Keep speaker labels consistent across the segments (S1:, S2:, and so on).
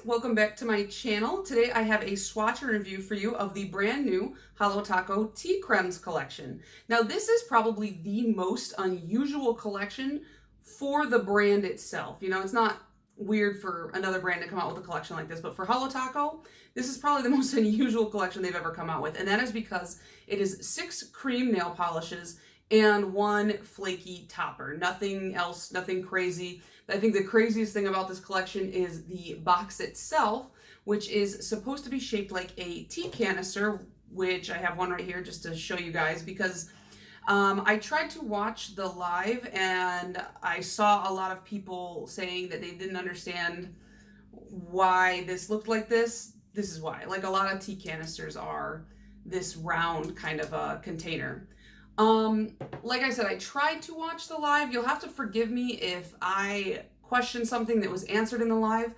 S1: welcome back to my channel. Today I have a swatch and review for you of the brand new HOLO Taco Tea Cremes collection. Now this is probably the most unusual collection for the brand itself. You know, it's not weird for another brand to come out with a collection like this, but for HOLO Taco, this is probably the most unusual collection they've ever come out with, and that is because it is 6 cream nail polishes and 1 flaky topper. Nothing else, nothing crazy. I think the craziest thing about this collection is the box itself, which is supposed to be shaped like a tea canister, which I have one right here just to show you guys, because I tried to watch the live and I saw a lot of people saying that they didn't understand why this looked like this. This is why. Like, a lot of tea canisters are this round kind of a container. Like I said, I tried to watch the live. You'll have to forgive me if I question something that was answered in the live.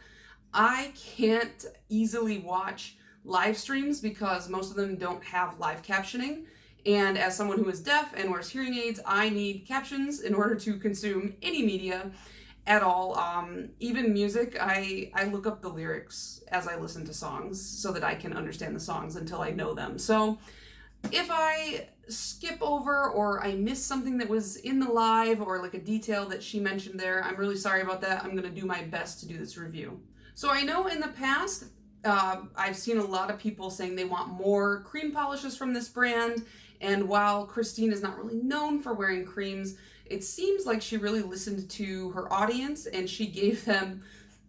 S1: I can't easily watch live streams because most of them don't have live captioning. And as someone who is deaf and wears hearing aids, I need captions in order to consume any media at all. Even music, I look up the lyrics as I listen to songs so that I can understand the songs until I know them. So if I skip over or I miss something that was in the live or like a detail that she mentioned there, I'm really sorry about that. I'm going to do my best to do this review. So I know in the past, I've seen a lot of people saying they want more cream polishes from this brand. And while Christine is not really known for wearing creams, it seems like she really listened to her audience and she gave them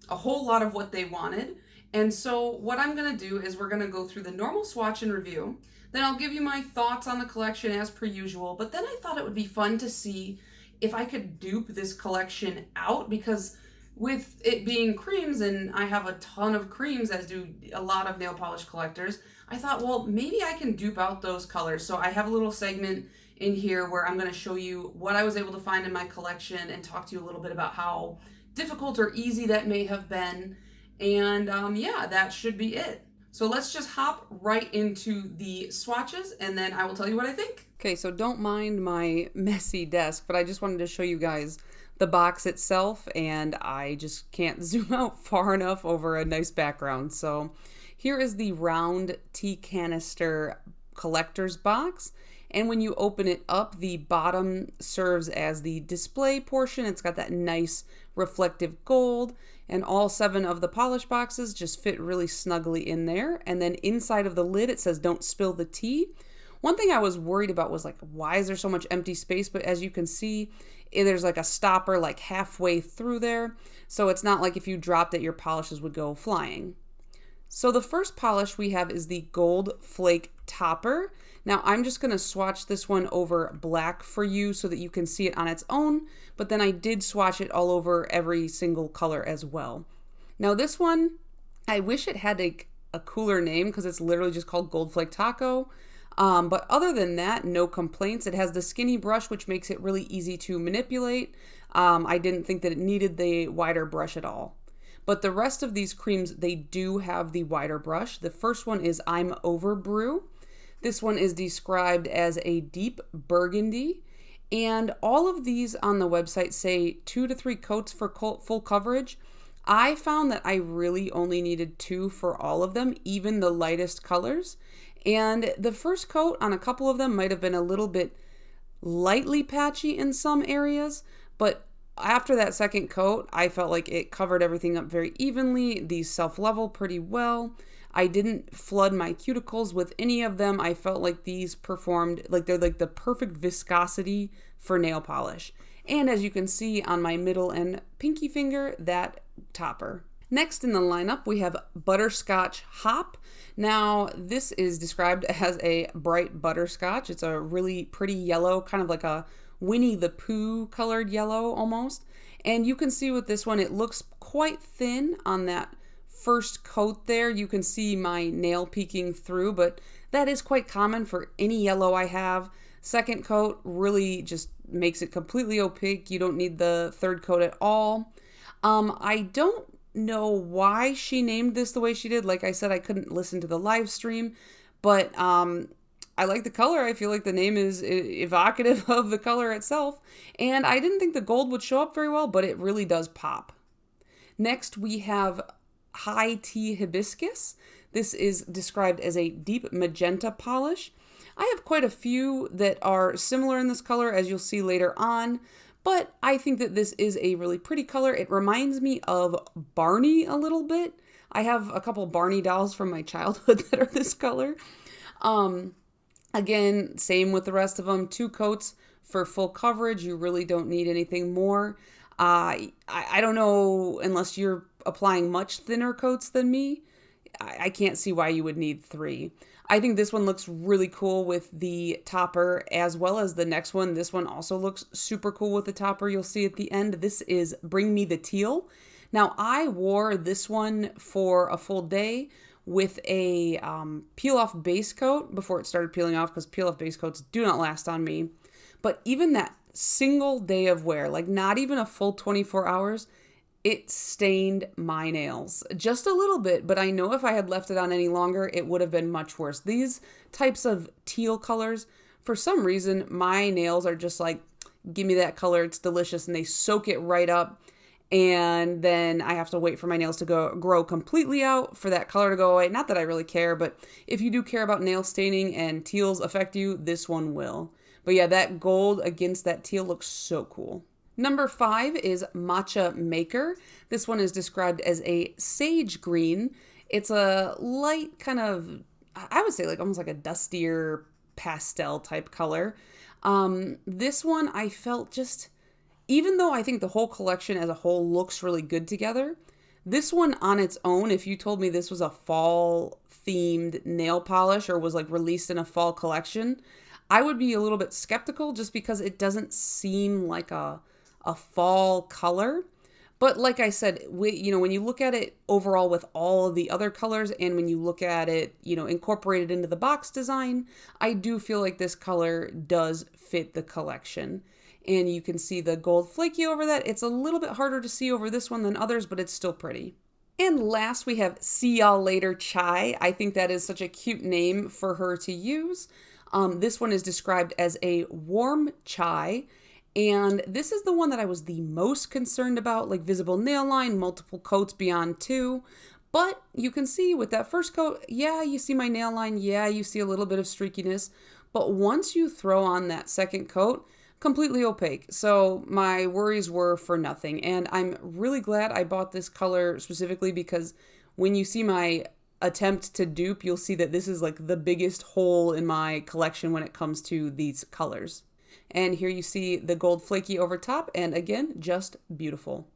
S1: a whole lot of what they wanted. And so what I'm going to do is we're going to go through the normal swatch and review. Then I'll give you my thoughts on the collection as per usual, but then I thought it would be fun to see if I could dupe this collection out, because with it being creams, and I have a ton of creams, as do a lot of nail polish collectors, I thought, well, maybe I can dupe out those colors. So I have a little segment in here where I'm going to show you what I was able to find in my collection and talk to you a little bit about how difficult or easy that may have been. And yeah, that should be it. So let's just hop right into the swatches and then I will tell you what I think. Okay, so don't mind my messy desk, but I just wanted to show you guys the box itself, and I just can't zoom out far enough over a nice background. So here is the round tea canister collector's box. And when you open it up, the bottom serves as the display portion. It's got that nice reflective gold, and all 7 of the polish boxes just fit really snugly in there. And then inside of the lid, it says don't spill the tea. One thing I was worried about was like, why is there so much empty space? But as you can see, there's like a stopper like halfway through there. So it's not like if you dropped it, your polishes would go flying. So the first polish we have is the Gold Flake Topper. Now I'm just going to swatch this one over black for you so that you can see it on its own, but then I did swatch it all over every single color as well. Now this one, I wish it had a cooler name because it's literally just called Gold Flake Taco. But other than that, no complaints. It has the skinny brush, which makes it really easy to manipulate. I didn't think that it needed the wider brush at all. But the rest of these creams, they do have the wider brush. The first one is I'm Over Brew. This one is described as a deep burgundy. And all of these on the website say 2 to 3 coats for full coverage. I found that I really only needed 2 for all of them, even the lightest colors. And the first coat on a couple of them might have been a little bit lightly patchy in some areas, but after that second coat, I felt like it covered everything up very evenly. These self-level pretty well. I didn't flood my cuticles with any of them. I felt like these performed, like they're like the perfect viscosity for nail polish. And as you can see on my middle and pinky finger, that topper. Next in the lineup, we have Butterscotch Hop. Now, this is described as a bright butterscotch. It's a really pretty yellow, kind of like a Winnie the Pooh colored yellow almost. And you can see with this one, it looks quite thin on that first coat there. You can see my nail peeking through, but that is quite common for any yellow I have. Second coat really just makes it completely opaque. You don't need the third coat at all. I don't know why she named this the way she did. Like I said, I couldn't listen to the live stream, but I like the color. I feel like the name is evocative of the color itself, and I didn't think the gold would show up very well, but it really does pop. Next, we have High Tea Hibiscus. This is described as a deep magenta polish. I have quite a few that are similar in this color, as you'll see later on, but I think that this is a really pretty color. It reminds me of Barney a little bit. I have a couple Barney dolls from my childhood that are this color. Again, same with the rest of them. 2 coats for full coverage. You really don't need anything more. I don't know, unless you're applying much thinner coats than me, I can't see why you would need 3. I think this one looks really cool with the topper as well as the next one. This one also looks super cool with the topper. You'll see at the end. This is Bring Me the Teal. Now, I wore this one for a full day with a peel-off base coat before it started peeling off, because peel-off base coats do not last on me. But even that single day of wear, like not even a full 24 hours, it stained my nails just a little bit, but I know if I had left it on any longer, it would have been much worse. These types of teal colors, for some reason, my nails are just like, give me that color, it's delicious, and they soak it right up. And then I have to wait for my nails to grow completely out for that color to go away. Not that I really care, but if you do care about nail staining and teals affect you, this one will. But yeah, that gold against that teal looks so cool. Number 5 is Matcha Maker. This one is described as a sage green. It's a light kind of, I would say like almost like a dustier pastel type color. This one I felt just, even though I think the whole collection as a whole looks really good together, this one on its own, if you told me this was a fall themed nail polish or was like released in a fall collection, I would be a little bit skeptical just because it doesn't seem like a fall color. But like I said, when you look at it overall with all of the other colors and when you look at it, incorporated into the box design, I do feel like this color does fit the collection. And you can see the gold flaky over that. It's a little bit harder to see over this one than others, but it's still pretty. And last we have See Y'all Later Chai. I think that is such a cute name for her to use. This one is described as a warm chai. And this is the one that I was the most concerned about, like visible nail line, multiple coats beyond 2. But you can see with that first coat, yeah, you see my nail line. Yeah, you see a little bit of streakiness. But once you throw on that second coat, completely opaque. So my worries were for nothing. And I'm really glad I bought this color specifically because when you see my attempt to dupe, you'll see that this is like the biggest hole in my collection when it comes to these colors. And here you see the gold flaky over top, and again, just beautiful.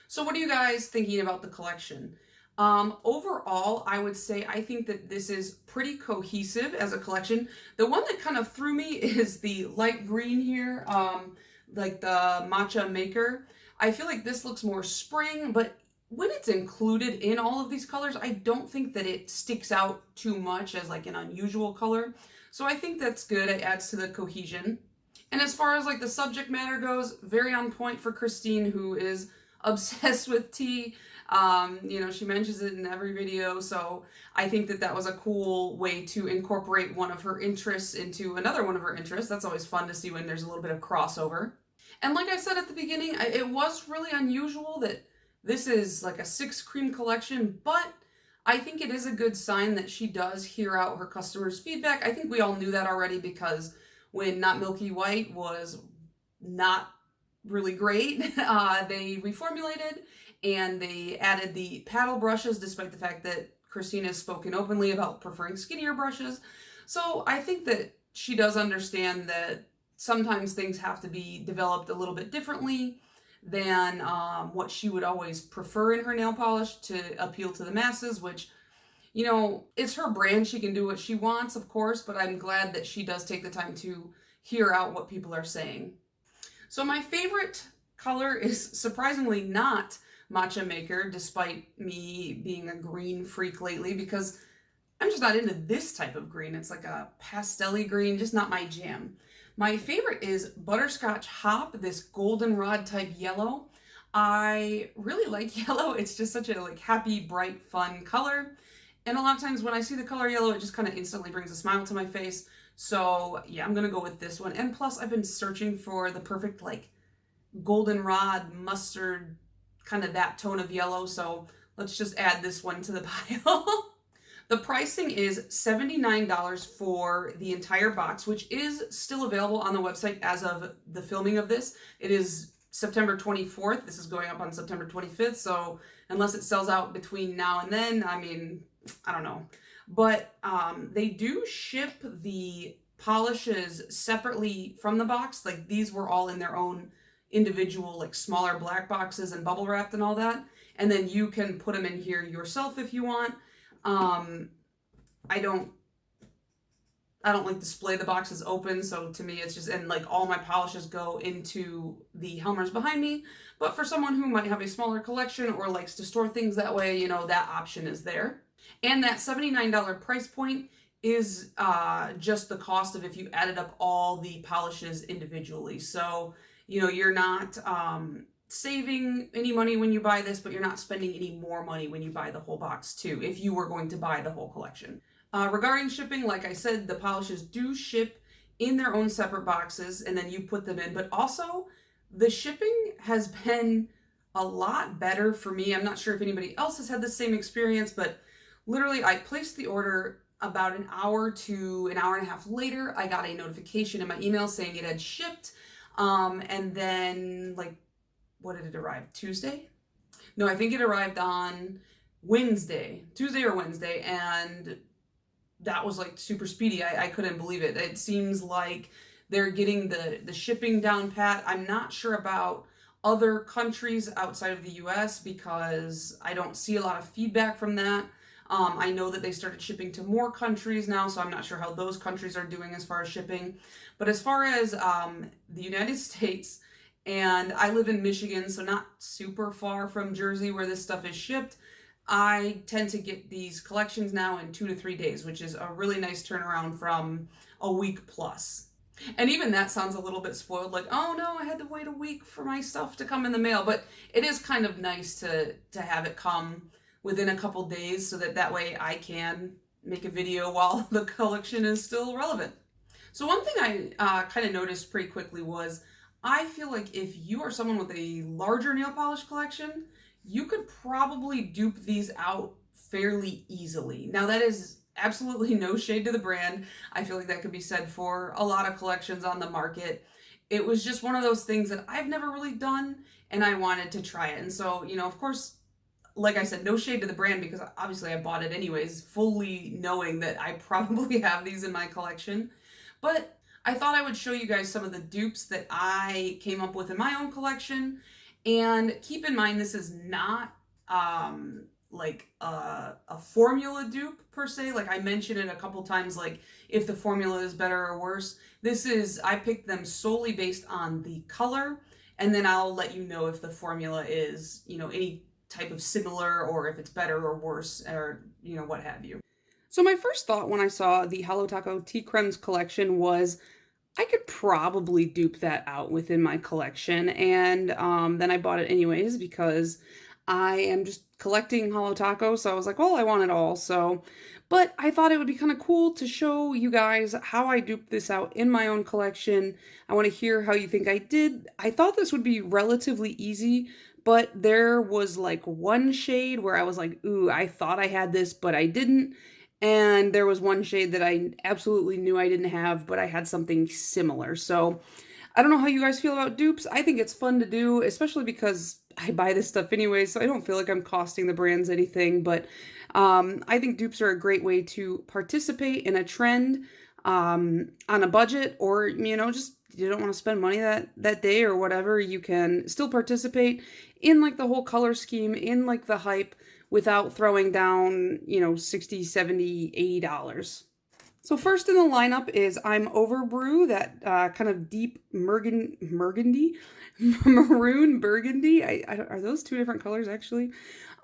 S1: So what are you guys thinking about the collection? Overall, I would say I think that this is pretty cohesive as a collection. The one that kind of threw me is the light green here, like the Matcha Maker. I feel like this looks more spring, but when it's included in all of these colors, I don't think that it sticks out too much as like an unusual color. So I think that's good. It adds to the cohesion. And as far as like the subject matter goes, very on point for Christine, who is obsessed with tea. She mentions it in every video. So I think that that was a cool way to incorporate one of her interests into another one of her interests. That's always fun to see when there's a little bit of crossover. And like I said at the beginning, it was really unusual that this is like a 6 cream collection, but I think it is a good sign that she does hear out her customers' feedback. I think we all knew that already because when Not Milky White was not really great, they reformulated and they added the paddle brushes, despite the fact that Christina has spoken openly about preferring skinnier brushes. So I think that she does understand that sometimes things have to be developed a little bit differently than what she would always prefer in her nail polish to appeal to the masses, which, it's her brand. She can do what she wants, of course, but I'm glad that she does take the time to hear out what people are saying. So my favorite color is surprisingly not Matcha Maker, despite me being a green freak lately, because I'm just not into this type of green. It's like a pastel-y green, just not my jam. My favorite is Butterscotch Hop, this goldenrod type yellow. I really like yellow. It's just such a happy, bright, fun color. And a lot of times when I see the color yellow, it just kind of instantly brings a smile to my face. So yeah, I'm going to go with this one. And plus I've been searching for the perfect goldenrod mustard, kind of that tone of yellow. So let's just add this one to the pile. The pricing is $79 for the entire box, which is still available on the website as of the filming of this. It is September 24th. This is going up on September 25th, so unless it sells out between now and then, I mean, I don't know. But they do ship the polishes separately from the box. Like, these were all in their own individual, like, smaller black boxes and bubble wrapped and all that. And then you can put them in here yourself if you want. I don't like display the boxes open, so to me it's just, and like all my polishes go into the Helmers behind me, but for someone who might have a smaller collection or likes to store things that way, you know, that option is there. And that $79 price point is just the cost of if you added up all the polishes individually. So, you know, you're not saving any money when you buy this, but you're not spending any more money when you buy the whole box too, if you were going to buy the whole collection. Regarding shipping, like I said, the polishes do ship in their own separate boxes, and then you put them in, but also the shipping has been a lot better for me. I'm not sure if anybody else has had the same experience, but literally I placed the order about an hour to an hour and a half later. I got a notification in my email saying it had shipped, and then, like, what did it arrive? Tuesday? No, I think it arrived on Tuesday or Wednesday, and that was like super speedy. I couldn't believe it. It seems like they're getting the shipping down pat. I'm not sure about other countries outside of the US because I don't see a lot of feedback from that. I know that they started shipping to more countries now, so I'm not sure how those countries are doing as far as shipping. But as far as the United States, and I live in Michigan, so not super far from Jersey where this stuff is shipped, I tend to get these collections now in 2 to 3 days, which is a really nice turnaround from a week plus. And even that sounds a little bit spoiled, like, oh no, I had to wait a week for my stuff to come in the mail. But it is kind of nice to have it come within a couple days so that way I can make a video while the collection is still relevant. So one thing I kind of noticed pretty quickly was, I feel like if you are someone with a larger nail polish collection, you could probably dupe these out fairly easily. Now, that is absolutely no shade to the brand. I feel like that could be said for a lot of collections on the market. It was just one of those things that I've never really done, and I wanted to try it. And so, you know, of course, like I said, no shade to the brand, because obviously I bought it anyways, fully knowing that I probably have these in my collection. But I thought I would show you guys some of the dupes that I came up with in my own collection. And keep in mind, this is not like a formula dupe per se. Like I mentioned it a couple times, like if the formula is better or worse. I picked them solely based on the color, and then I'll let you know if the formula is, you know, any type of similar, or if it's better or worse, or, you know, what have you. So my first thought when I saw the HOLO Taco CREMES collection was, I could probably dupe that out within my collection, and then I bought it anyways because I am just collecting HOLO Taco, so I was like, well, I want it all. So, but I thought it would be kind of cool to show you guys how I duped this out in my own collection. I want to hear how you think I did. I thought this would be relatively easy, but there was like one shade where I was like, ooh, I thought I had this, but I didn't. And there was one shade that I absolutely knew I didn't have, but I had something similar. So I don't know how you guys feel about dupes. I think it's fun to do, especially because I buy this stuff anyway, so I don't feel like I'm costing the brands anything. But I think dupes are a great way to participate in a trend on a budget, or, you know, just you don't want to spend money that day or whatever. You can still participate in like the whole color scheme, in like the hype, without throwing down, you know, $60, $70, $80. So first in the lineup is I'm Overbrew, that kind of deep maroon burgundy. Are those two different colors actually?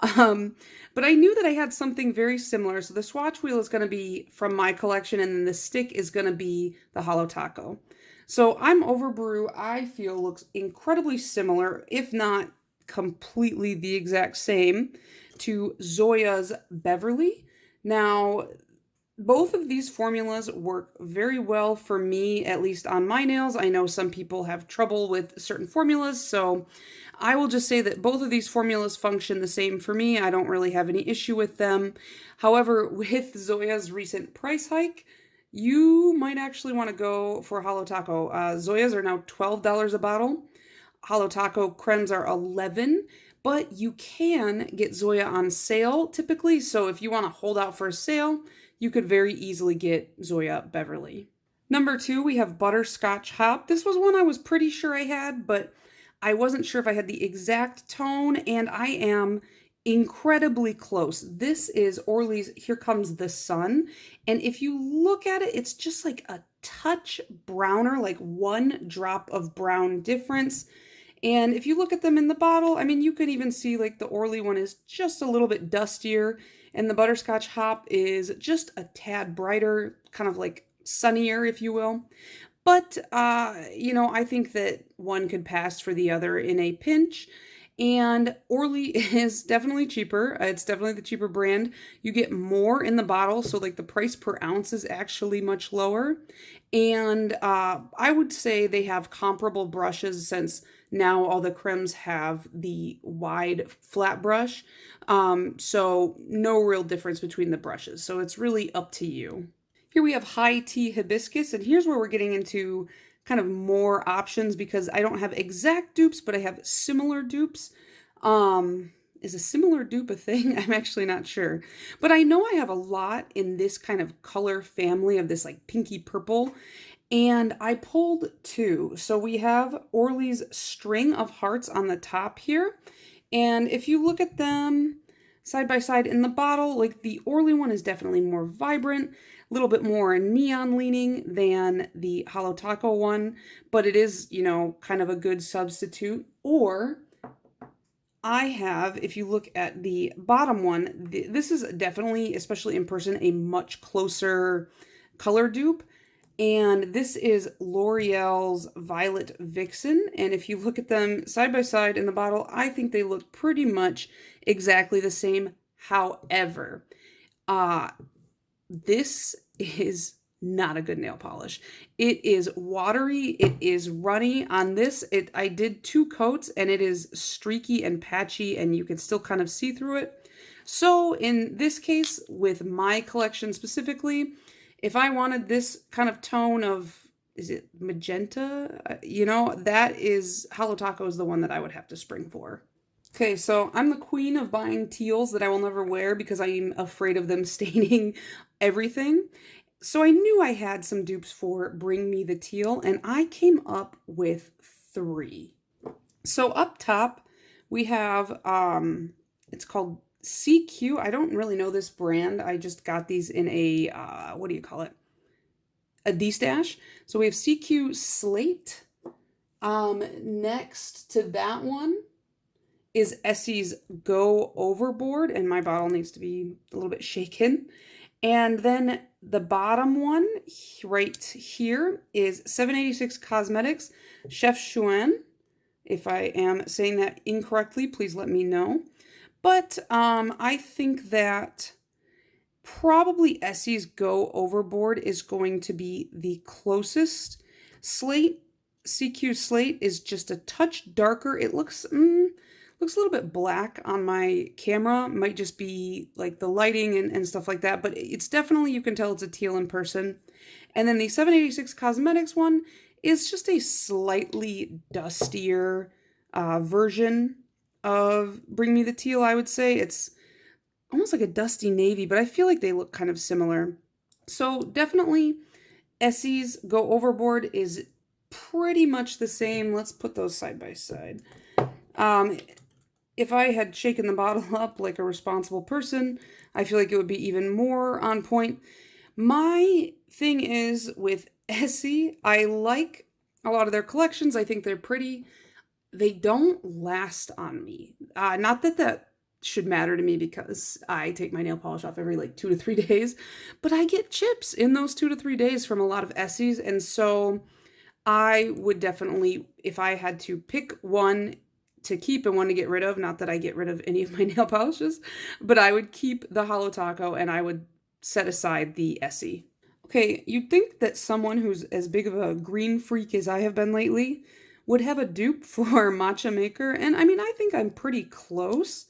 S1: But I knew that I had something very similar. So the swatch wheel is going to be from my collection, and then the stick is going to be the HOLO Taco. So I'm Overbrew, I feel, looks incredibly similar, if not completely the exact same, to Zoya's Beverly. Now, both of these formulas work very well for me, at least on my nails. I know some people have trouble with certain formulas, so I will just say that both of these formulas function the same for me. I don't really have any issue with them. However, with Zoya's recent price hike, you might actually want to go for Holo Taco. Zoya's are now $12 a bottle. Holo Taco cremes are $11, but you can get Zoya on sale typically. So if you want to hold out for a sale, you could very easily get Zoya Beverly. Number 2, we have Butterscotch Hop. This was one I was pretty sure I had, but I wasn't sure if I had the exact tone, and I am incredibly close. This is Orly's Here Comes the Sun, and if you look at it, it's just like a touch browner, like 1 drop of brown difference. And if you look at them in the bottle, I mean, you could even see like the Orly one is just a little bit dustier, and the Butterscotch Hop is just a tad brighter, kind of like sunnier, if you will. But, you know, I think that one could pass for the other in a pinch. And Orly is definitely cheaper. It's definitely the cheaper brand. You get more in the bottle, so like the price per ounce is actually much lower. And I would say they have comparable brushes, since now all the cremes have the wide flat brush. So no real difference between the brushes. So it's really up to you. Here we have High Tea Hibiscus, and here's where we're getting into kind of more options, because I don't have exact dupes, but I have similar dupes. Is a similar dupe a thing? I'm actually not sure. But I know I have a lot in this kind of color family of this like pinky purple, and I pulled 2. So we have Orly's String of Hearts on the top here, and if you look at them side by side in the bottle, like the Orly one is definitely more vibrant, a little bit more neon leaning than the Holo Taco one, but it is, you know, kind of a good substitute. Or I have, if you look at the bottom one, this is definitely, especially in person, a much closer color dupe. And this is L'Oreal's Violet Vixen. And if you look at them side by side in the bottle, I think they look pretty much exactly the same. However, this is not a good nail polish. It is watery. It is runny. On this, I did 2 coats, and it is streaky and patchy, and you can still kind of see through it. So in this case, with my collection specifically, if I wanted this kind of tone of, is it magenta? You know, that is, Holo Taco is the one that I would have to spring for. Okay, so I'm the queen of buying teals that I will never wear because I'm afraid of them staining everything. So I knew I had some dupes for Bring Me the Teal, and I came up with 3. So up top, we have, it's called CQ. I don't really know this brand. I just got these in a, what do you call it? A D-stash. So we have CQ Slate. Next to that one is Essie's Go Overboard, and my bottle needs to be a little bit shaken. And then the bottom one right here is 786 Cosmetics Chef Chuan. If I am saying that incorrectly, please let me know. But I think that probably Essie's Go Overboard is going to be the closest. Slate, CQ Slate, is just a touch darker. It looks a little bit black on my camera. Might just be like the lighting and stuff like that, but it's definitely, you can tell it's a teal in person. And then the 786 Cosmetics one is just a slightly dustier version of Bring Me the Teal, I would say. It's almost like a dusty navy, but I feel like they look kind of similar. So definitely Essie's Go Overboard is pretty much the same. Let's put those side by side. If I had shaken the bottle up like a responsible person, I feel like it would be even more on point. My thing is with Essie, I like a lot of their collections. I think they're pretty. They don't last on me. Not that that should matter to me because I take my nail polish off every like 2 to 3 days, but I get chips in those 2 to 3 days from a lot of Essies. And so I would definitely, if I had to pick one to keep and one to get rid of, not that I get rid of any of my nail polishes, but I would keep the Holo Taco and I would set aside the Essie. Okay, you'd think that someone who's as big of a green freak as I have been lately would have a dupe for Matcha Maker, and I mean, I think I'm pretty close,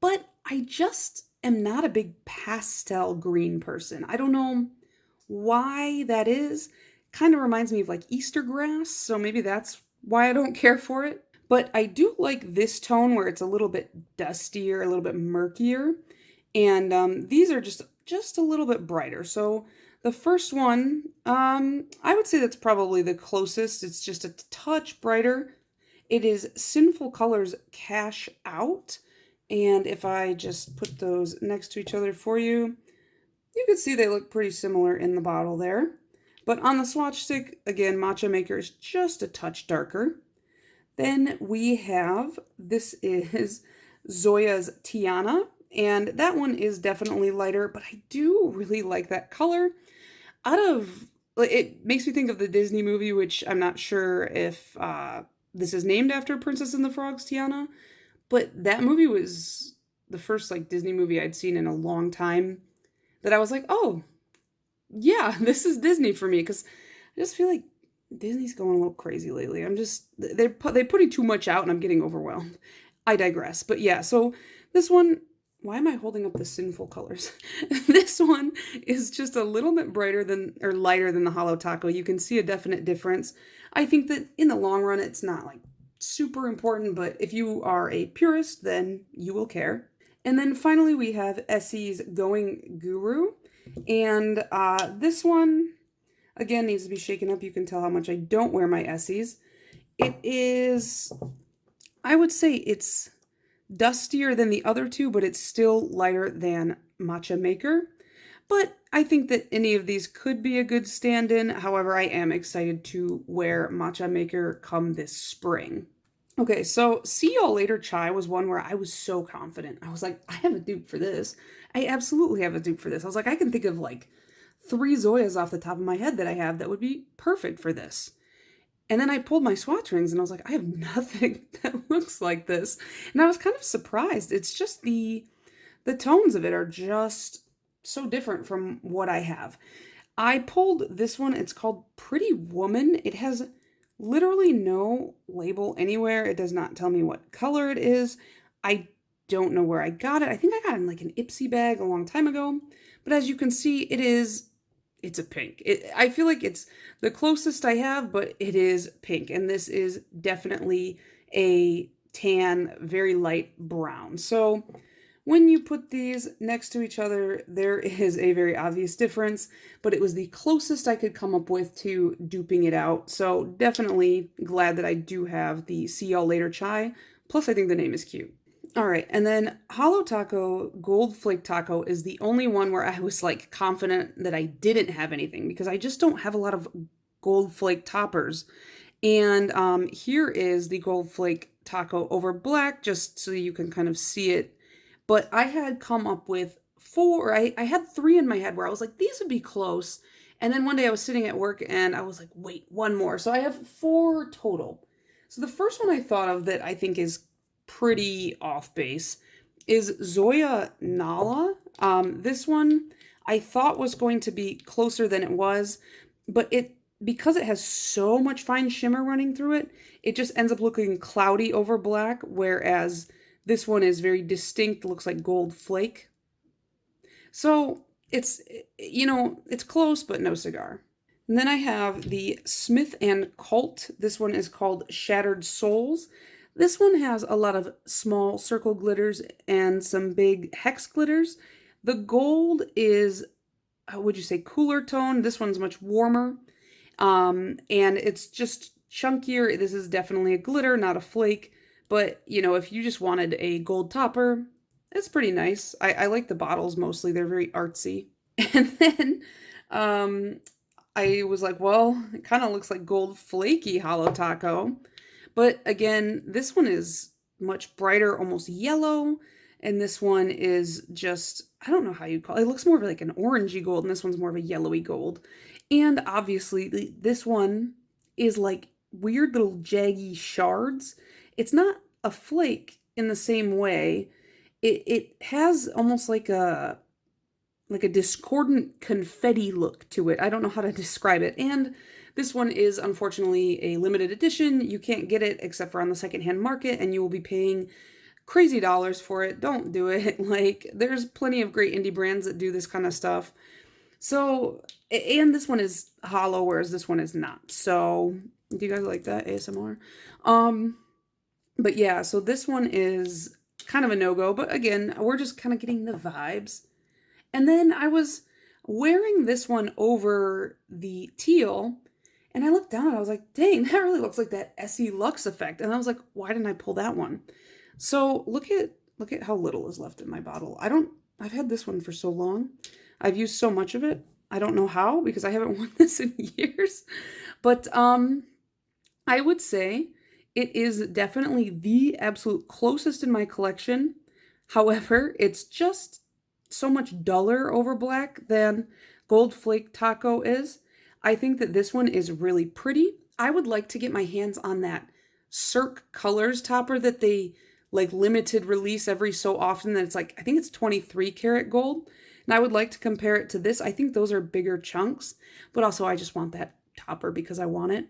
S1: but I just am not a big pastel green person. I don't know why that is. Kind of reminds me of like Easter grass, so maybe that's why I don't care for it. But I do like this tone where it's a little bit dustier, a little bit murkier, and these are just a little bit brighter. So the first one, I would say that's probably the closest. It's just a touch brighter. It is Sinful Colors Cash Out. And if I just put those next to each other for you, you can see they look pretty similar in the bottle there. But on the swatch stick, again, Matcha Maker is just a touch darker. Then we have, this is Zoya's Tiana, and that one is definitely lighter, but I do really like that color. It makes me think of the Disney movie, which I'm not sure if this is named after Princess and the Frog's Tiana, but that movie was the first like Disney movie I'd seen in a long time that I was like, oh, yeah, this is Disney for me, because I just feel like Disney's going a little crazy lately. They're putting too much out and I'm getting overwhelmed. I digress. But yeah, so this one, why am I holding up the Sinful Colors? This one is just a little bit brighter than, or lighter than the Holo Taco. You can see a definite difference. I think that in the long run, it's not like super important, but if you are a purist, then you will care. And then finally, we have Essie's Going Guru. And this one, again, needs to be shaken up. You can tell how much I don't wear my Essies. It is, I would say it's dustier than the other two, but it's still lighter than Matcha Maker. But I think that any of these could be a good stand-in. However, I am excited to wear Matcha Maker come this spring. Okay, so See Y'all Later Chai was one where I was so confident. I was like, I have a dupe for this. I absolutely have a dupe for this. I was like, I can think of like 3 Zoyas off the top of my head that I have that would be perfect for this. And then I pulled my swatch rings and I was like, I have nothing that looks like this. And I was kind of surprised. It's just the tones of it are just so different from what I have. I pulled this one. It's called Pretty Woman. It has literally no label anywhere. It does not tell me what color it is. I don't know where I got it. I think I got it in like an Ipsy bag a long time ago. But as you can see, it's a pink. I feel like it's the closest I have, but it is pink. And this is definitely a tan, very light brown. So when you put these next to each other, there is a very obvious difference, but it was the closest I could come up with to duping it out. So definitely glad that I do have the See Y'all Later Chai. Plus, I think the name is cute. All right, and then Holo Taco Gold Flake Taco is the only one where I was like confident that I didn't have anything because I just don't have a lot of gold flake toppers. And here is the Gold Flake Taco over black, just so you can kind of see it. But I had come up with 4, I had 3 in my head where I was like, these would be close. And then one day I was sitting at work and I was like, wait, one more. So I have 4 total. So the first one I thought of that I think is pretty off base is Zoya Nala. This one I thought was going to be closer than it was, but because it has so much fine shimmer running through it, it just ends up looking cloudy over black, whereas this one is very distinct, looks like gold flake. So it's, it's close, but no cigar. And then I have the Smith & Colt. This one is called Shattered Souls. This one has a lot of small circle glitters and some big hex glitters. The gold is, would you say, cooler tone. This one's much warmer. And it's just chunkier. This is definitely a glitter, not a flake. But, if you just wanted a gold topper, it's pretty nice. I like the bottles mostly. They're very artsy. And then I was like, well, it kind of looks like gold flaky Holo Taco. But again, this one is much brighter, almost yellow. And this one is just, I don't know how you'd call it. It looks more of like an orangey gold, and this one's more of a yellowy gold. And obviously, this one is like weird little jaggy shards. It's not a flake in the same way. It has almost like a discordant confetti look to it. I don't know how to describe it. And This one is unfortunately a limited edition. You can't get it except for on the secondhand market, and you will be paying crazy dollars for it. Don't do it. Like, there's plenty of great indie brands that do this kind of stuff. So, and this one is hollow, whereas this one is not. So, do you guys like that ASMR? But yeah, so this one is kind of a no-go, but again, we're just kind of getting the vibes. And then I was wearing this one over the teal, and I looked down and I was like, dang, that really looks like that Essie Lux effect. And I was like, why didn't I pull that one? So look at how little is left in my bottle. I've had this one for so long. I've used so much of it. I don't know how, because I haven't worn this in years. But I would say it is definitely the absolute closest in my collection. However, it's just so much duller over black than Gold Flake Taco is. I think that this one is really pretty. I would like to get my hands on that Cirque Colors topper that they like limited release every so often. That it's like, I think it's 23 karat gold. And I would like to compare it to this. I think those are bigger chunks, but also I just want that topper because I want it.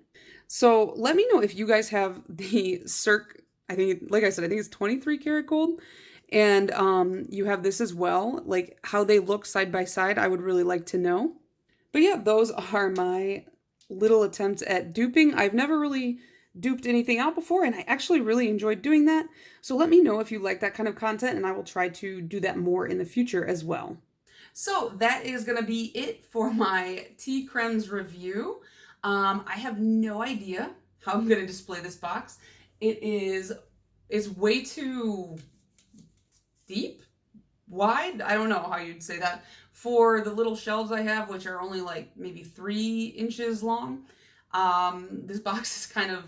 S1: So let me know if you guys have the Cirque, I think, like I said, I think it's 23 karat gold. And you have this as well, like how they look side by side. I would really like to know. But yeah, those are my little attempts at duping. I've never really duped anything out before, and I actually really enjoyed doing that. So let me know if you like that kind of content, and I will try to do that more in the future as well. So that is going to be it for my tea cremes review. I have no idea how I'm going to display this box. It's way too deep, wide. I don't know how you'd say that for the little shelves I have, which are only like maybe 3 inches long. This box is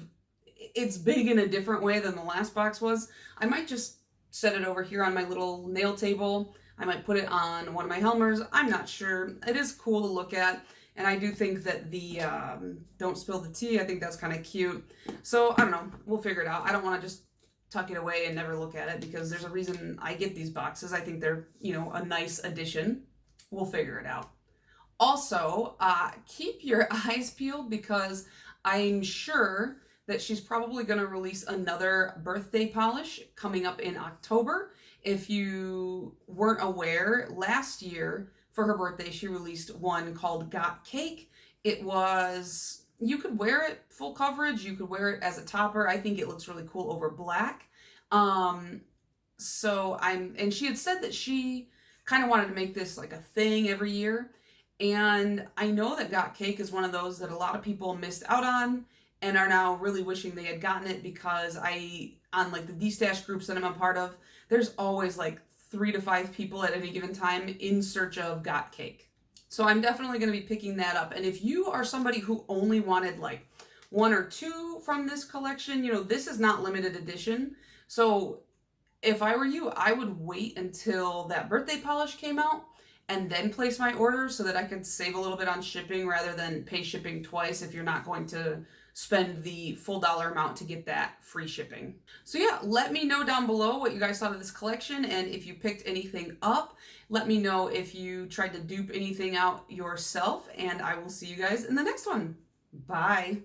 S1: it's big in a different way than the last box was. I might just set it over here on my little nail table. I might put it on one of my Helmers. I'm not sure. It is cool to look at. And I do think that the don't spill the tea, I think that's kind of cute. So I don't know. We'll figure it out. I don't want to just tuck it away and never look at it because there's a reason I get these boxes. I think they're, a nice addition. We'll figure it out. Also, keep your eyes peeled because I'm sure that she's probably going to release another birthday polish coming up in October. If you weren't aware, last year for her birthday, she released one called Got Cake. You could wear it full coverage. You could wear it as a topper. I think it looks really cool over black. And she had said that she kind of wanted to make this like a thing every year. And I know that Got Cake is one of those that a lot of people missed out on and are now really wishing they had gotten it because on like the D-Stash groups that I'm a part of, there's always like 3 to 5 people at any given time in search of Got Cake. So I'm definitely going to be picking that up. And if you are somebody who only wanted like 1 or 2 from this collection, this is not limited edition. So if I were you, I would wait until that birthday polish came out and then place my order so that I could save a little bit on shipping rather than pay shipping twice if you're not going to spend the full dollar amount to get that free shipping. So yeah, let me know down below what you guys thought of this collection and if you picked anything up. Let me know if you tried to dupe anything out yourself, and I will see you guys in the next one. Bye.